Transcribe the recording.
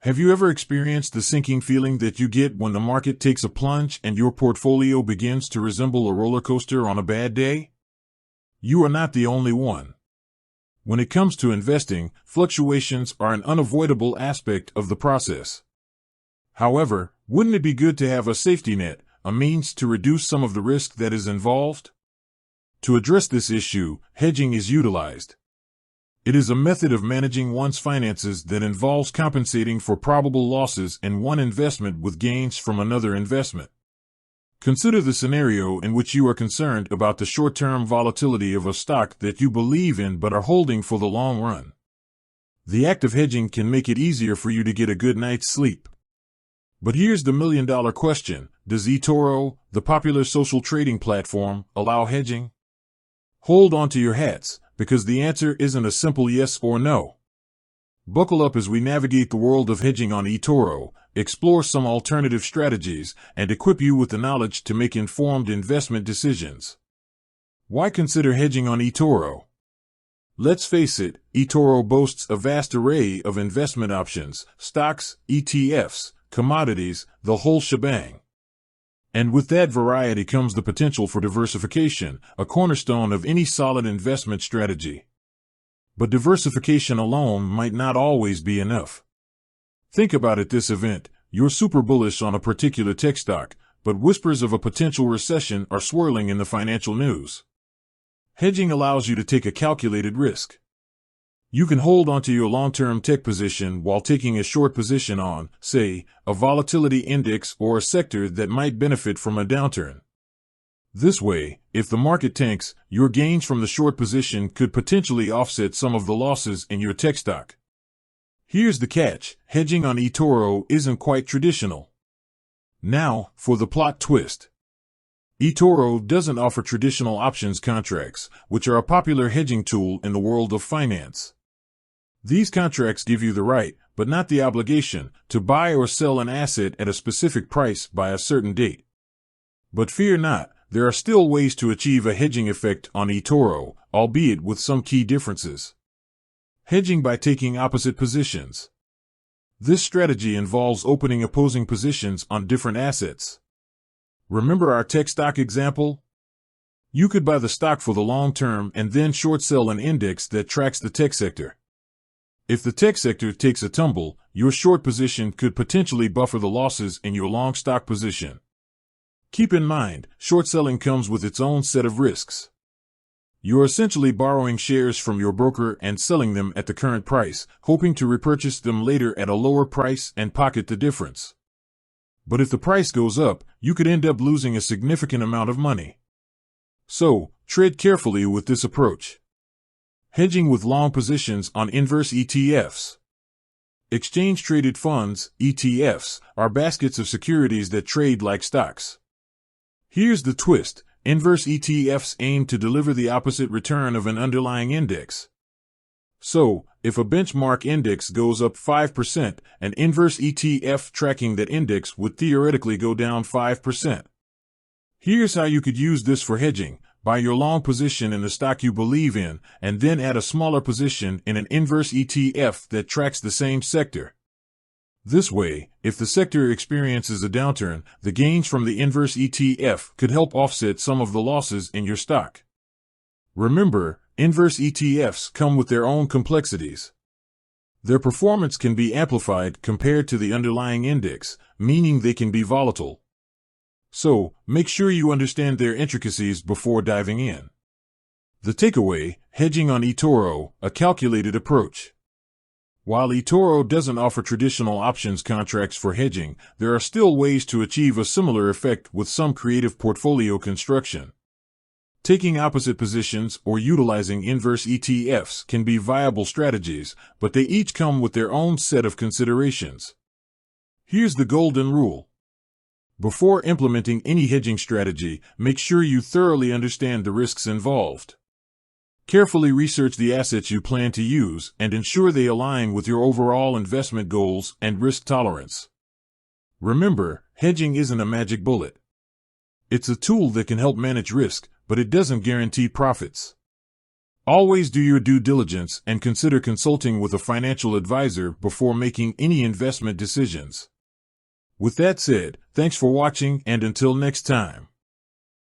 Have you ever experienced the sinking feeling that you get when the market takes a plunge and your portfolio begins to resemble a roller coaster on a bad day? You are not the only one. When it comes to investing, fluctuations are an unavoidable aspect of the process. However, wouldn't it be good to have a safety net, a means to reduce some of the risk that is involved? To address this issue, hedging is utilized. It is a method of managing one's finances that involves compensating for probable losses in one investment with gains from another investment. Consider the scenario in which you are concerned about the short-term volatility of a stock that you believe in but are holding for the long run. The act of hedging can make it easier for you to get a good night's sleep. But here's the million-dollar question: does eToro, the popular social trading platform, allow hedging? Hold on to your hats, because the answer isn't a simple yes or no. Buckle up as we navigate the world of hedging on eToro, explore some alternative strategies, and equip you with the knowledge to make informed investment decisions. Why consider hedging on eToro? Let's face it, eToro boasts a vast array of investment options: stocks, ETFs, commodities, the whole shebang. And with that variety comes the potential for diversification, a cornerstone of any solid investment strategy. But diversification alone might not always be enough. Think about it this event: you're super bullish on a particular tech stock, but whispers of a potential recession are swirling in the financial news. Hedging allows you to take a calculated risk. You can hold onto your long-term tech position while taking a short position on, say, a volatility index or a sector that might benefit from a downturn. This way, if the market tanks, your gains from the short position could potentially offset some of the losses in your tech stock. Here's the catch: hedging on eToro isn't quite traditional. Now, for the plot twist. eToro doesn't offer traditional options contracts, which are a popular hedging tool in the world of finance. These contracts give you the right, but not the obligation, to buy or sell an asset at a specific price by a certain date. But fear not, there are still ways to achieve a hedging effect on eToro, albeit with some key differences. Hedging by taking opposite positions. This strategy involves opening opposing positions on different assets. Remember our tech stock example? You could buy the stock for the long term and then short sell an index that tracks the tech sector. If the tech sector takes a tumble, your short position could potentially buffer the losses in your long stock position. Keep in mind, short selling comes with its own set of risks. You're essentially borrowing shares from your broker and selling them at the current price, hoping to repurchase them later at a lower price and pocket the difference. But if the price goes up, you could end up losing a significant amount of money. So, tread carefully with this approach. Hedging with long positions on inverse ETFs. Exchange-traded funds, ETFs, are baskets of securities that trade like stocks. Here's the twist: inverse ETFs aim to deliver the opposite return of an underlying index. So, if a benchmark index goes up 5%, an inverse ETF tracking that index would theoretically go down 5%. Here's how you could use this for hedging: buy your long position in the stock you believe in, and then add a smaller position in an inverse ETF that tracks the same sector. This way, if the sector experiences a downturn, the gains from the inverse ETF could help offset some of the losses in your stock. Remember, inverse ETFs come with their own complexities. Their performance can be amplified compared to the underlying index, meaning they can be volatile. So, make sure you understand their intricacies before diving in. The takeaway: hedging on eToro, a calculated approach. While eToro doesn't offer traditional options contracts for hedging, there are still ways to achieve a similar effect with some creative portfolio construction. Taking opposite positions or utilizing inverse ETFs can be viable strategies, but they each come with their own set of considerations. Here's the golden rule. Before implementing any hedging strategy, make sure you thoroughly understand the risks involved. Carefully research the assets you plan to use and ensure they align with your overall investment goals and risk tolerance. Remember, hedging isn't a magic bullet. It's a tool that can help manage risk, but it doesn't guarantee profits. Always do your due diligence and consider consulting with a financial advisor before making any investment decisions. With that said, thanks for watching, and until next time.